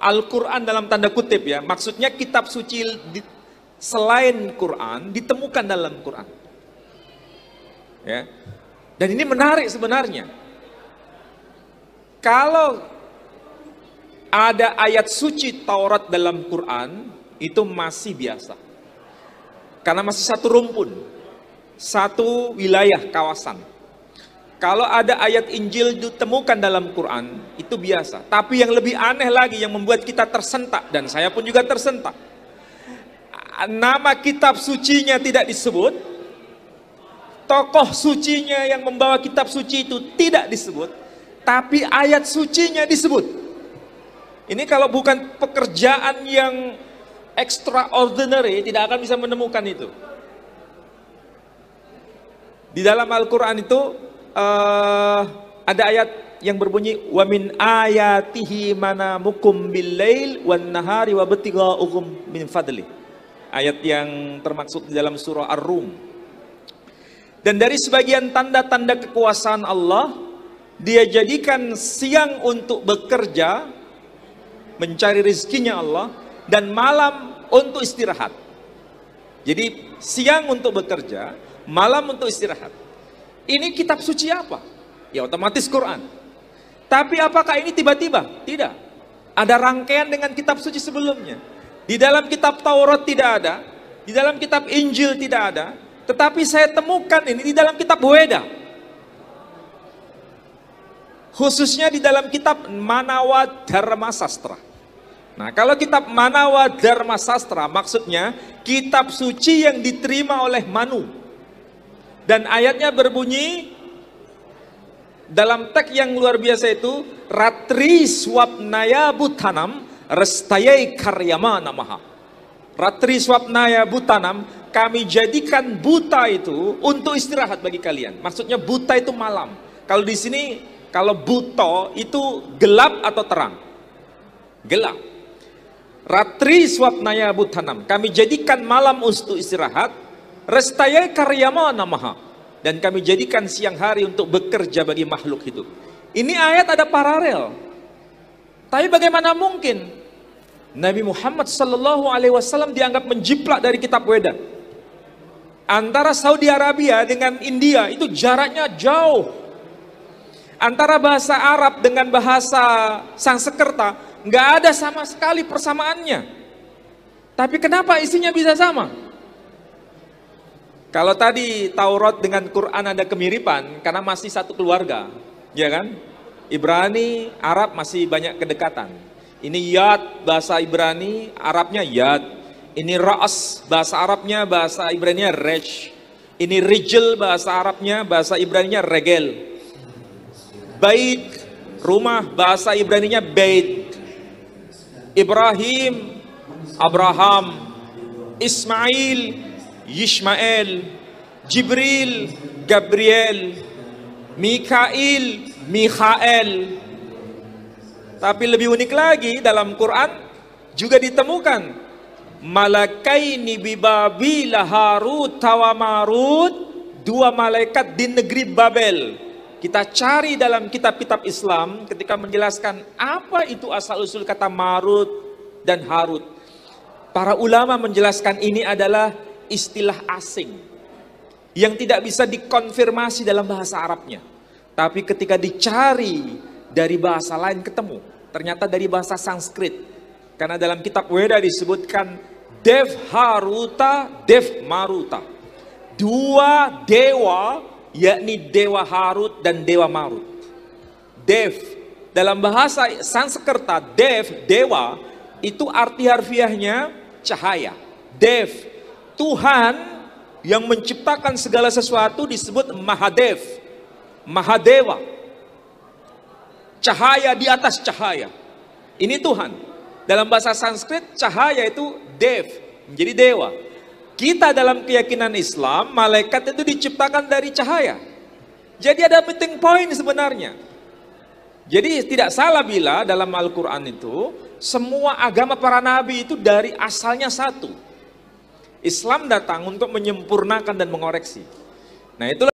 Al-Quran dalam tanda kutip ya, maksudnya kitab suci selain Quran ditemukan dalam Quran. Ya. Dan ini menarik sebenarnya. Kalau ada ayat suci Taurat dalam Quran, itu masih biasa. Karena masih satu rumpun, satu wilayah kawasan. Kalau ada ayat Injil ditemukan dalam Quran, itu biasa. Tapi yang lebih aneh lagi, yang membuat kita tersentak, dan saya pun juga tersentak. Nama kitab sucinya tidak disebut, tokoh sucinya yang membawa kitab suci itu tidak disebut, tapi ayat sucinya disebut. Ini kalau bukan pekerjaan yang extraordinary, tidak akan bisa menemukan itu. Di dalam Al-Quran itu ada ayat yang berbunyi wa min ayatihi manamukum bil-lail wan nahari wa btiga'ukum min fadli. Ayat yang termaksud di dalam surah Ar-Rum. Dan dari sebagian tanda-tanda kekuasaan Allah, Dia jadikan siang untuk bekerja, mencari rezekinya Allah, dan malam untuk istirahat. Jadi siang untuk bekerja, malam untuk istirahat. Ini kitab suci apa? Ya otomatis Quran. Tapi apakah ini tiba-tiba? Tidak. Ada rangkaian dengan kitab suci sebelumnya. Di dalam kitab Taurat tidak ada, di dalam kitab Injil tidak ada, tetapi saya temukan ini di dalam kitab Weda. Khususnya di dalam kitab Manawa Dharma Sastra. Nah, kalau kitab Manawa Dharma Sastra maksudnya kitab suci yang diterima oleh Manu. Dan ayatnya berbunyi dalam teks yang luar biasa itu, Ratri swapnaya butanam restayai karyama namaha. Ratri swapnaya butanam, kami jadikan buta itu untuk istirahat bagi kalian. Maksudnya buta itu malam. Kalau di sini, kalau buto itu gelap atau terang? Gelap. Ratri swapnaya butanam, kami jadikan malam untuk istirahat. Restayai karyama namaha, dan kami jadikan siang hari untuk bekerja bagi makhluk hidup. Ini ayat ada paralel. Tapi bagaimana mungkin Nabi Muhammad SAW dianggap menjiplak dari kitab Weda? Antara Saudi Arabia dengan India itu jaraknya jauh. Antara bahasa Arab dengan bahasa Sanskerta nggak ada sama sekali persamaannya. Tapi kenapa isinya bisa sama? Kalau tadi Taurat dengan Quran ada kemiripan karena masih satu keluarga, ya kan? Ibrani, Arab masih banyak kedekatan. Ini Yad, bahasa Ibrani, Arabnya Yad. Ini Ra'as, bahasa Arabnya, bahasa Ibraninya Resh. Ini Rijl, bahasa Arabnya, bahasa Ibraninya Regel. Bait, rumah, bahasa Ibraninya Bait. Ibrahim, Abraham. Ismail, Yishmael, Jibril, Gabriel, Mikail, Mikhael. Tapi lebih unik lagi dalam Quran juga ditemukan malakaini bibabila Harut wa Marut, dua malaikat di negeri Babel. Kita cari dalam kitab-kitab Islam ketika menjelaskan apa itu asal-usul kata Marut dan Harut. Para ulama menjelaskan ini adalah istilah asing yang tidak bisa dikonfirmasi dalam bahasa Arabnya. Tapi ketika dicari dari bahasa lain ketemu. Ternyata dari bahasa Sanskrit. Karena dalam kitab Weda disebutkan Dev Haruta, Dev Maruta. Dua dewa, yakni Dewa Harut dan Dewa Marut. Dev, dalam bahasa Sanskerta, Dev, dewa, itu arti harfiahnya cahaya. Dev, Tuhan yang menciptakan segala sesuatu disebut Mahadev, Mahadewa. Cahaya di atas cahaya. Ini Tuhan. Dalam bahasa Sanskrit, cahaya itu Dev, menjadi dewa. Kita dalam keyakinan Islam, malaikat itu diciptakan dari cahaya. Jadi ada meeting point sebenarnya. Jadi tidak salah bila dalam Al-Quran itu, semua agama para nabi itu dari asalnya satu. Islam datang untuk menyempurnakan dan mengoreksi. Nah itulah